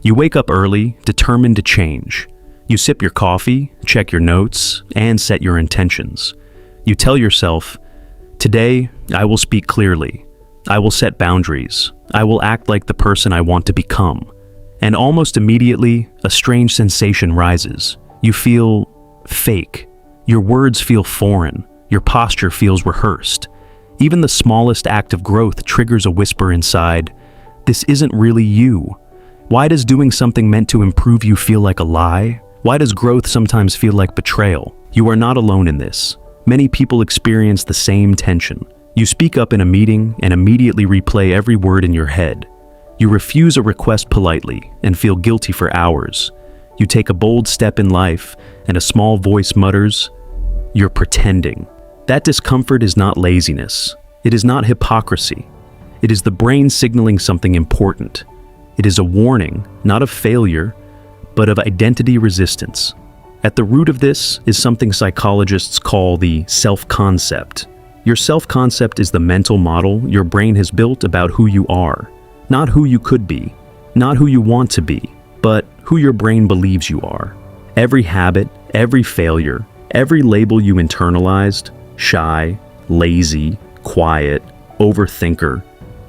You wake up early, determined to change. You sip your coffee, check your notes, and set your intentions. You tell yourself, "Today, I will speak clearly. I will set boundaries. I will act like the person I want to become." And almost immediately, a strange sensation rises. You feel fake. Your words feel foreign. Your posture feels rehearsed. Even the smallest act of growth triggers a whisper inside, "This isn't really you." Why does doing something meant to improve you feel like a lie? Why does growth sometimes feel like betrayal? You are not alone in this. Many people experience the same tension. You speak up in a meeting and immediately replay every word in your head. You refuse a request politely and feel guilty for hours. You take a bold step in life and a small voice mutters, "You're pretending." That discomfort is not laziness. It is not hypocrisy. It is the brain signaling something important. It is a warning, not of failure, but of identity resistance. At the root of this is something psychologists call the self-concept. Your self-concept is the mental model your brain has built about who you are. Not who you could be, not who you want to be, but who your brain believes you are. Every habit, every failure, every label you internalized, shy, lazy, quiet, overthinker,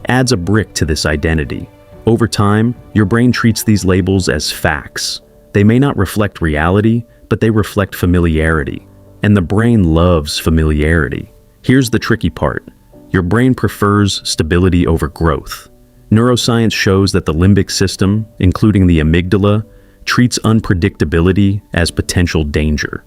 adds a brick to this identity. Over time, your brain treats these labels as facts. They may not reflect reality, but they reflect familiarity. And the brain loves familiarity. Here's the tricky part. Your brain prefers stability over growth. Neuroscience shows that the limbic system, including the amygdala, treats unpredictability as potential danger.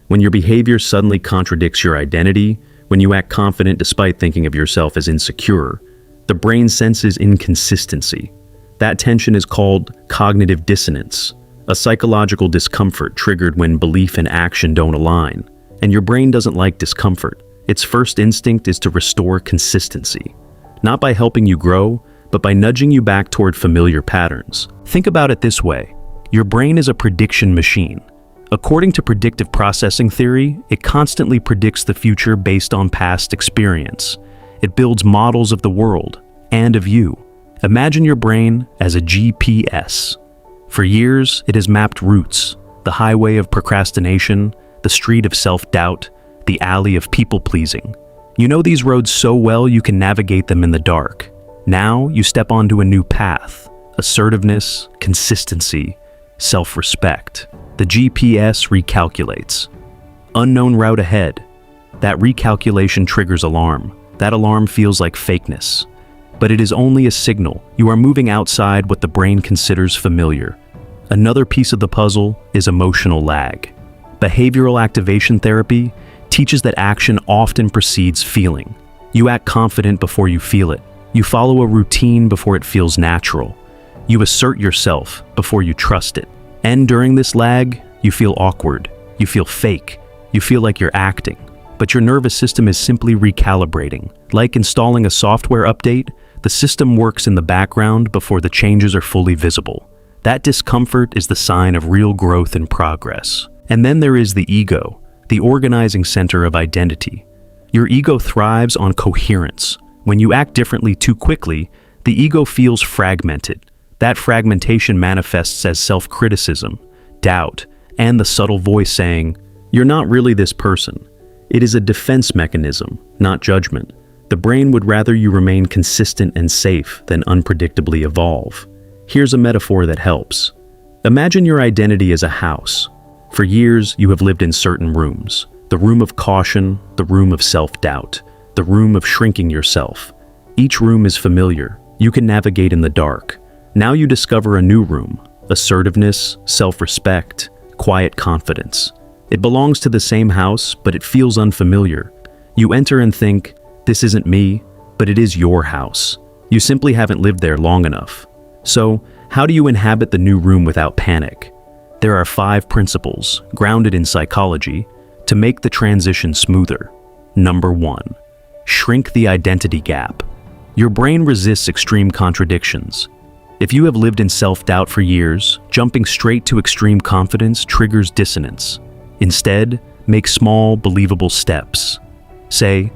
When your behavior suddenly contradicts your identity, when you act confident despite thinking of yourself as insecure, the brain senses inconsistency. That tension is called cognitive dissonance, a psychological discomfort triggered when belief and action don't align. And your brain doesn't like discomfort. Its first instinct is to restore consistency, not by helping you grow, but by nudging you back toward familiar patterns. Think about it this way. Your brain is a prediction machine. According to predictive processing theory, it constantly predicts the future based on past experience. It builds models of the world and of you. Imagine your brain as a GPS. For years, it has mapped routes, the highway of procrastination, the street of self-doubt, the alley of people-pleasing. You know these roads so well you can navigate them in the dark. Now you step onto a new path: assertiveness, consistency, self-respect. The GPS recalculates. Unknown route ahead. That recalculation triggers alarm. That alarm feels like fakeness. But it is only a signal. You are moving outside what the brain considers familiar. Another piece of the puzzle is emotional lag. Behavioral activation therapy teaches that action often precedes feeling. You act confident before you feel it. You follow a routine before it feels natural. You assert yourself before you trust it. And during this lag, you feel awkward. You feel fake. You feel like you're acting. But your nervous system is simply recalibrating. Like installing a software update, the system works in the background before the changes are fully visible. That discomfort is the sign of real growth and progress. And then there is the ego, the organizing center of identity. Your ego thrives on coherence. When you act differently too quickly, the ego feels fragmented. That fragmentation manifests as self-criticism, doubt, and the subtle voice saying, "You're not really this person." It is a defense mechanism, not judgment. The brain would rather you remain consistent and safe than unpredictably evolve. Here's a metaphor that helps. Imagine your identity as a house. For years, you have lived in certain rooms. The room of caution, the room of self-doubt, the room of shrinking yourself. Each room is familiar. You can navigate in the dark. Now you discover a new room: assertiveness, self-respect, quiet confidence. It belongs to the same house, but it feels unfamiliar. You enter and think, "This isn't me," but it is your house. You simply haven't lived there long enough. So, how do you inhabit the new room without panic? There are 5 principles, grounded in psychology, to make the transition smoother. Number 1. Shrink the identity gap. Your brain resists extreme contradictions. If you have lived in self-doubt for years, jumping straight to extreme confidence triggers dissonance. Instead, make small, believable steps. Say,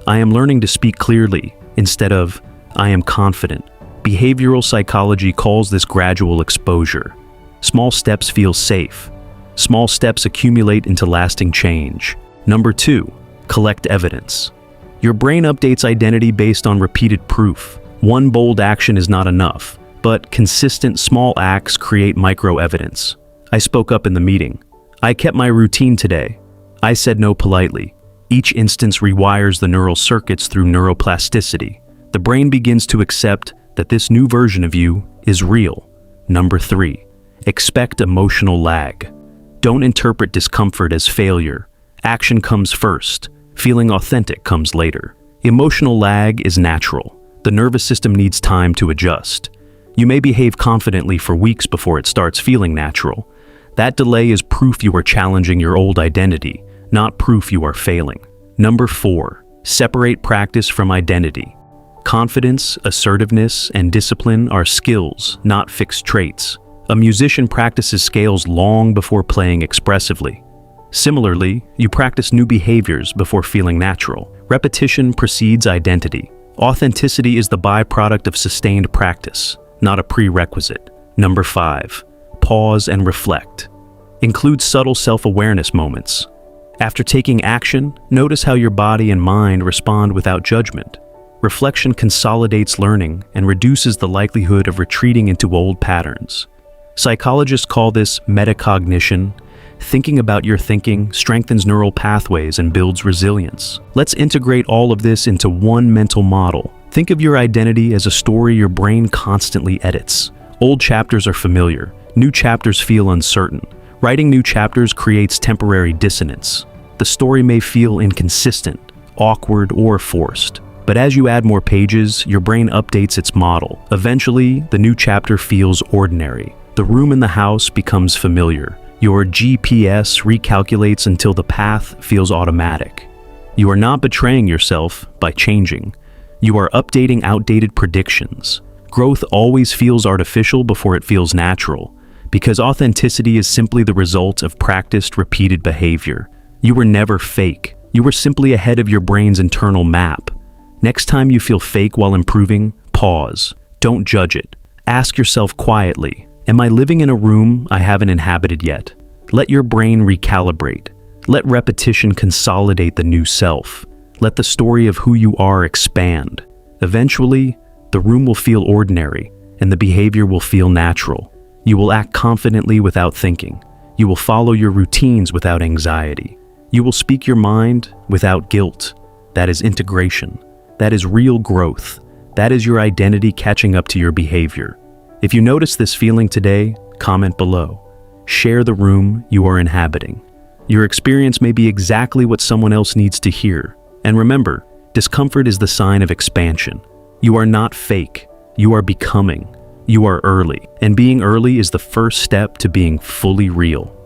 "I am learning to speak clearly," instead of, "I am confident." Behavioral psychology calls this gradual exposure. Small steps feel safe. Small steps accumulate into lasting change. Number 2, collect evidence. Your brain updates identity based on repeated proof. One bold action is not enough, but consistent small acts create micro-evidence. I spoke up in the meeting. I kept my routine today. I said no politely. Each instance rewires the neural circuits through neuroplasticity. The brain begins to accept that this new version of you is real. Number 3, expect emotional lag. Don't interpret discomfort as failure. Action comes first. Feeling authentic comes later. Emotional lag is natural. The nervous system needs time to adjust. You may behave confidently for weeks before it starts feeling natural. That delay is proof you are challenging your old identity, not proof you are failing. Number 4, separate practice from identity. Confidence, assertiveness, and discipline are skills, not fixed traits. A musician practices scales long before playing expressively. Similarly, you practice new behaviors before feeling natural. Repetition precedes identity. Authenticity is the byproduct of sustained practice, not a prerequisite. Number 5, pause and reflect. Include subtle self-awareness moments. After taking action, notice how your body and mind respond without judgment. Reflection consolidates learning and reduces the likelihood of retreating into old patterns. Psychologists call this metacognition. Thinking about your thinking strengthens neural pathways and builds resilience. Let's integrate all of this into one mental model. Think of your identity as a story your brain constantly edits. Old chapters are familiar. New chapters feel uncertain. Writing new chapters creates temporary dissonance. The story may feel inconsistent, awkward, or forced. But as you add more pages, your brain updates its model. Eventually, the new chapter feels ordinary. The room in the house becomes familiar. Your GPS recalculates until the path feels automatic. You are not betraying yourself by changing. You are updating outdated predictions. Growth always feels artificial before it feels natural, because authenticity is simply the result of practiced, repeated behavior. You were never fake. You were simply ahead of your brain's internal map. Next time you feel fake while improving, pause. Don't judge it. Ask yourself quietly, am I living in a room I haven't inhabited yet? Let your brain recalibrate. Let repetition consolidate the new self. Let the story of who you are expand. Eventually, the room will feel ordinary, and the behavior will feel natural. You will act confidently without thinking. You will follow your routines without anxiety. You will speak your mind without guilt. That is integration. That is real growth. That is your identity catching up to your behavior. If you notice this feeling today, comment below. Share the room you are inhabiting. Your experience may be exactly what someone else needs to hear. And remember, discomfort is the sign of expansion. You are not fake. You are becoming. You are early. And being early is the first step to being fully real.